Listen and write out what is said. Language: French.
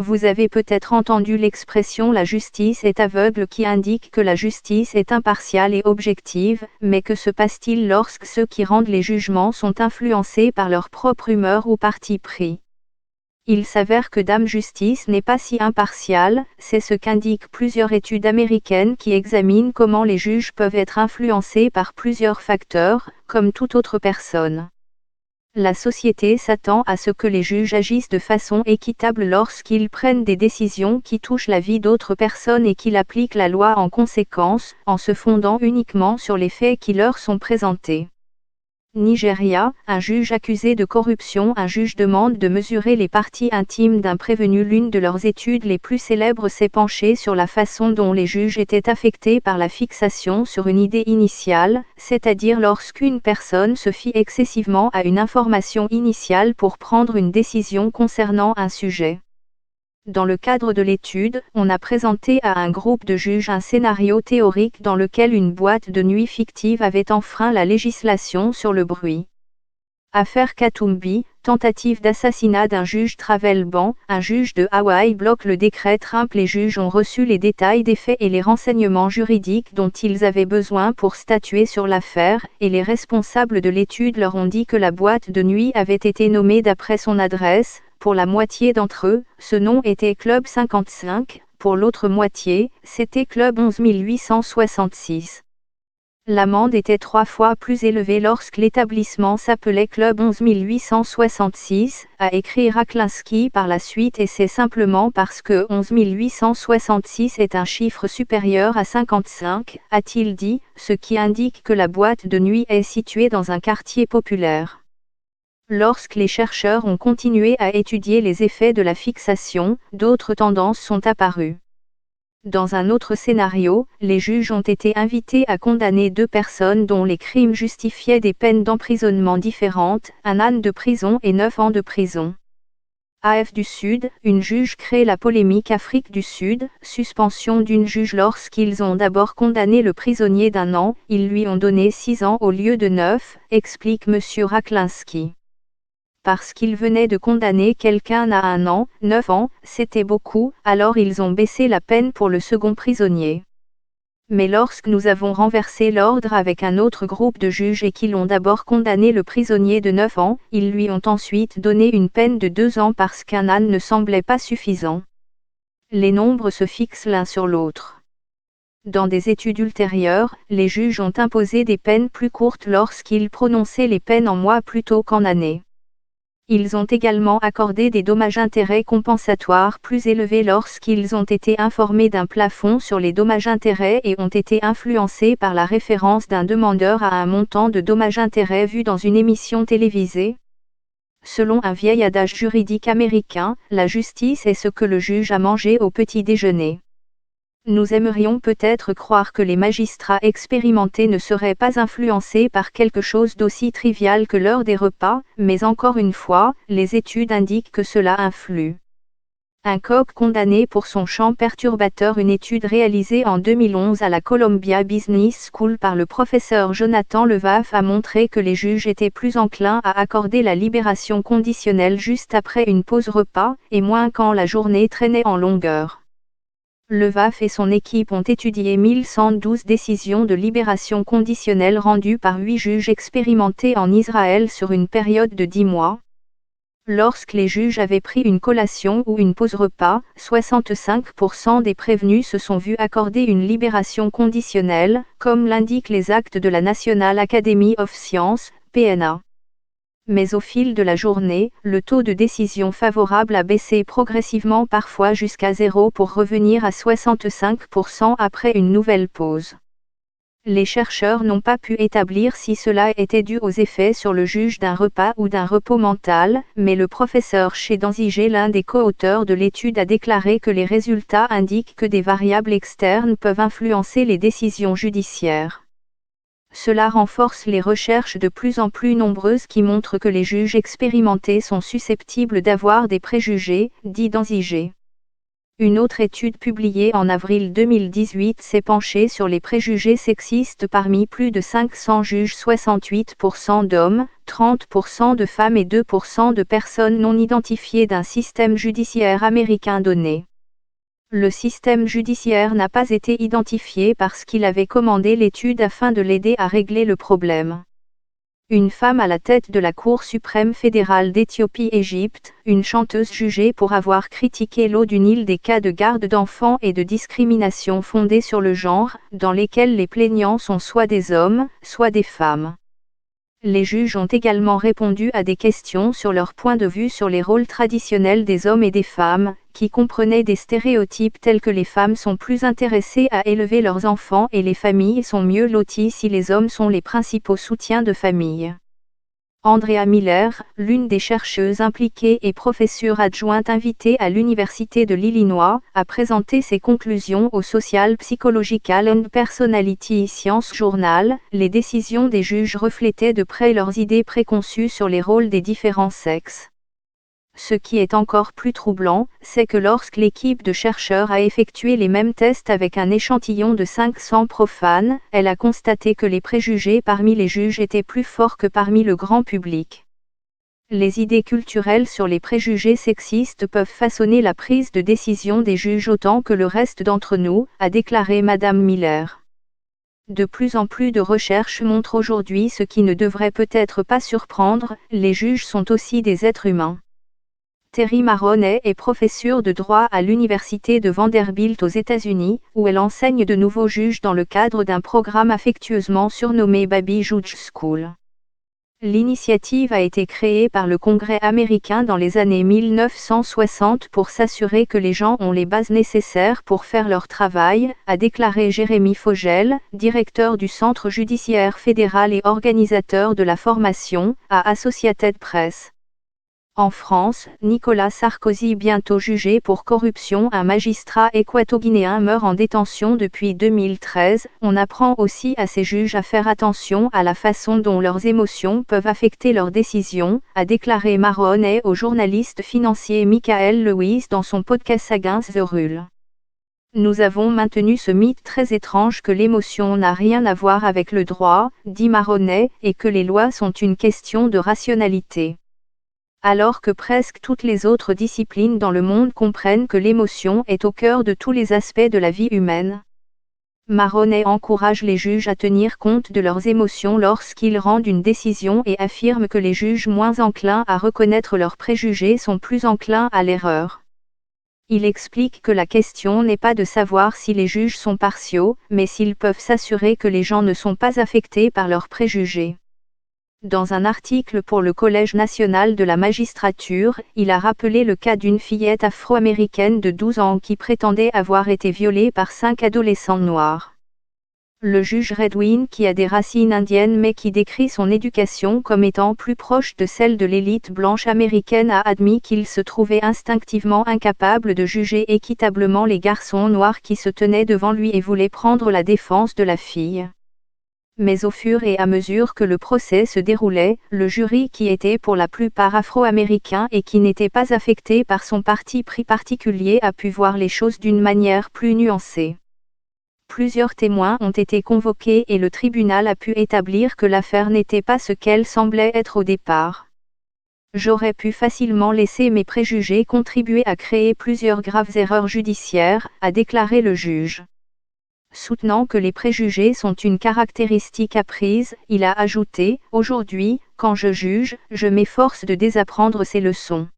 Vous avez peut-être entendu l'expression « la justice est aveugle » qui indique que la justice est impartiale et objective, mais que se passe-t-il lorsque ceux qui rendent les jugements sont influencés par leur propre humeur ou parti pris? Il s'avère que Dame Justice n'est pas si impartiale, c'est ce qu'indiquent plusieurs études américaines qui examinent comment les juges peuvent être influencés par plusieurs facteurs, comme toute autre personne. La société s'attend à ce que les juges agissent de façon équitable lorsqu'ils prennent des décisions qui touchent la vie d'autres personnes et qu'ils appliquent la loi en conséquence, en se fondant uniquement sur les faits qui leur sont présentés. Nigeria, un juge accusé de corruption. Un juge demande de mesurer les parties intimes d'un prévenu. L'une de leurs études les plus célèbres s'est penchée sur la façon dont les juges étaient affectés par la fixation sur une idée initiale, c'est-à-dire lorsqu'une personne se fie excessivement à une information initiale pour prendre une décision concernant un sujet. Dans le cadre de l'étude, on a présenté à un groupe de juges un scénario théorique dans lequel une boîte de nuit fictive avait enfreint la législation sur le bruit. Affaire Katumbi, tentative d'assassinat d'un juge Travel-Ban. Un juge de Hawaï bloque le décret Trump. Les juges ont reçu les détails des faits et les renseignements juridiques dont ils avaient besoin pour statuer sur l'affaire, et les responsables de l'étude leur ont dit que la boîte de nuit avait été nommée d'après son adresse. Pour la moitié d'entre eux, ce nom était Club 55, pour l'autre moitié, c'était Club 11866. L'amende était 3 fois plus élevée lorsque l'établissement s'appelait Club 11866, a écrit Raklinski par la suite, et c'est simplement parce que 11866 est un chiffre supérieur à 55, a-t-il dit, ce qui indique que la boîte de nuit est située dans un quartier populaire. Lorsque les chercheurs ont continué à étudier les effets de la fixation, d'autres tendances sont apparues. Dans un autre scénario, les juges ont été invités à condamner 2 personnes dont les crimes justifiaient des peines d'emprisonnement différentes, 1 an de prison et 9 ans de prison. AF du Sud, une juge crée la polémique. Afrique du Sud, suspension d'une juge lorsqu'ils ont d'abord condamné le prisonnier d'1 an, ils lui ont donné 6 ans au lieu de 9, explique M. Raklinski. Parce qu'ils venaient de condamner quelqu'un à 1 an, 9 ans, c'était beaucoup, alors ils ont baissé la peine pour le second prisonnier. Mais lorsque nous avons renversé l'ordre avec un autre groupe de juges et qu'ils ont d'abord condamné le prisonnier de 9 ans, ils lui ont ensuite donné une peine de 2 ans parce qu'1 an ne semblait pas suffisant. Les nombres se fixent l'un sur l'autre. Dans des études ultérieures, les juges ont imposé des peines plus courtes lorsqu'ils prononçaient les peines en mois plutôt qu'en années. Ils ont également accordé des dommages-intérêts compensatoires plus élevés lorsqu'ils ont été informés d'un plafond sur les dommages-intérêts et ont été influencés par la référence d'un demandeur à un montant de dommages-intérêts vu dans une émission télévisée. Selon un vieil adage juridique américain, la justice est ce que le juge a mangé au petit déjeuner. Nous aimerions peut-être croire que les magistrats expérimentés ne seraient pas influencés par quelque chose d'aussi trivial que l'heure des repas, mais encore une fois, les études indiquent que cela influe. Un coq condamné pour son chant perturbateur. Une étude réalisée en 2011 à la Columbia Business School par le professeur Jonathan Levaf a montré que les juges étaient plus enclins à accorder la libération conditionnelle juste après une pause repas, et moins quand la journée traînait en longueur. Levaf et son équipe ont étudié 1112 décisions de libération conditionnelle rendues par 8 juges expérimentés en Israël sur une période de 10 mois. Lorsque les juges avaient pris une collation ou une pause repas, 65% des prévenus se sont vus accorder une libération conditionnelle, comme l'indiquent les actes de la National Academy of Sciences, PNA. Mais au fil de la journée, le taux de décision favorable a baissé progressivement, parfois jusqu'à 0 pour revenir à 65% après une nouvelle pause. Les chercheurs n'ont pas pu établir si cela était dû aux effets sur le juge d'un repas ou d'un repos mental, mais le professeur Danziger, l'un des co-auteurs de l'étude, a déclaré que les résultats indiquent que des variables externes peuvent influencer les décisions judiciaires. Cela renforce les recherches de plus en plus nombreuses qui montrent que les juges expérimentés sont susceptibles d'avoir des préjugés, dit Danziger. Une autre étude publiée en avril 2018 s'est penchée sur les préjugés sexistes parmi plus de 500 juges, 68% d'hommes, 30% de femmes et 2% de personnes non identifiées d'un système judiciaire américain donné. Le système judiciaire n'a pas été identifié parce qu'il avait commandé l'étude afin de l'aider à régler le problème. Une femme à la tête de la Cour suprême fédérale d'Éthiopie-Égypte, une chanteuse jugée pour avoir critiqué l'eau du Nil des cas de garde d'enfants et de discrimination fondée sur le genre, dans lesquels les plaignants sont soit des hommes, soit des femmes. Les juges ont également répondu à des questions sur leur point de vue sur les rôles traditionnels des hommes et des femmes, qui comprenaient des stéréotypes tels que les femmes sont plus intéressées à élever leurs enfants et les familles sont mieux loties si les hommes sont les principaux soutiens de famille. Andrea Miller, l'une des chercheuses impliquées et professeure adjointe invitée à l'Université de l'Illinois, a présenté ses conclusions au Social Psychological and Personality Science Journal. Les décisions des juges reflétaient de près leurs idées préconçues sur les rôles des différents sexes. Ce qui est encore plus troublant, c'est que lorsque l'équipe de chercheurs a effectué les mêmes tests avec un échantillon de 500 profanes, elle a constaté que les préjugés parmi les juges étaient plus forts que parmi le grand public. Les idées culturelles sur les préjugés sexistes peuvent façonner la prise de décision des juges autant que le reste d'entre nous, a déclaré Madame Miller. De plus en plus de recherches montrent aujourd'hui ce qui ne devrait peut-être pas surprendre, les juges sont aussi des êtres humains. Terry Maroney est professeure de droit à l'université de Vanderbilt aux États-Unis, où elle enseigne de nouveaux juges dans le cadre d'un programme affectueusement surnommé Baby Judge School. L'initiative a été créée par le Congrès américain dans les années 1960 pour s'assurer que les gens ont les bases nécessaires pour faire leur travail, a déclaré Jérémy Fogel, directeur du Centre judiciaire fédéral et organisateur de la formation, à Associated Press. En France, Nicolas Sarkozy bientôt jugé pour corruption. Un magistrat équato-guinéen meurt en détention depuis 2013. On apprend aussi à ces juges à faire attention à la façon dont leurs émotions peuvent affecter leurs décisions, a déclaré Maroney au journaliste financier Michael Lewis dans son podcast Against the Rule. Nous avons maintenu ce mythe très étrange que l'émotion n'a rien à voir avec le droit, dit Maroney, et que les lois sont une question de rationalité. Alors que presque toutes les autres disciplines dans le monde comprennent que l'émotion est au cœur de tous les aspects de la vie humaine. Maroney encourage les juges à tenir compte de leurs émotions lorsqu'ils rendent une décision et affirme que les juges moins enclins à reconnaître leurs préjugés sont plus enclins à l'erreur. Il explique que la question n'est pas de savoir si les juges sont partiaux, mais s'ils peuvent s'assurer que les gens ne sont pas affectés par leurs préjugés. Dans un article pour le Collège national de la magistrature, il a rappelé le cas d'une fillette afro-américaine de 12 ans qui prétendait avoir été violée par 5 adolescents noirs. Le juge Redwin, qui a des racines indiennes mais qui décrit son éducation comme étant plus proche de celle de l'élite blanche américaine, a admis qu'il se trouvait instinctivement incapable de juger équitablement les garçons noirs qui se tenaient devant lui et voulaient prendre la défense de la fille. Mais au fur et à mesure que le procès se déroulait, le jury, qui était pour la plupart afro-américain et qui n'était pas affecté par son parti pris particulier, a pu voir les choses d'une manière plus nuancée. Plusieurs témoins ont été convoqués et le tribunal a pu établir que l'affaire n'était pas ce qu'elle semblait être au départ. J'aurais pu facilement laisser mes préjugés contribuer à créer plusieurs graves erreurs judiciaires, a déclaré le juge. Soutenant que les préjugés sont une caractéristique apprise, il a ajouté « Aujourd'hui, quand je juge, je m'efforce de désapprendre ces leçons.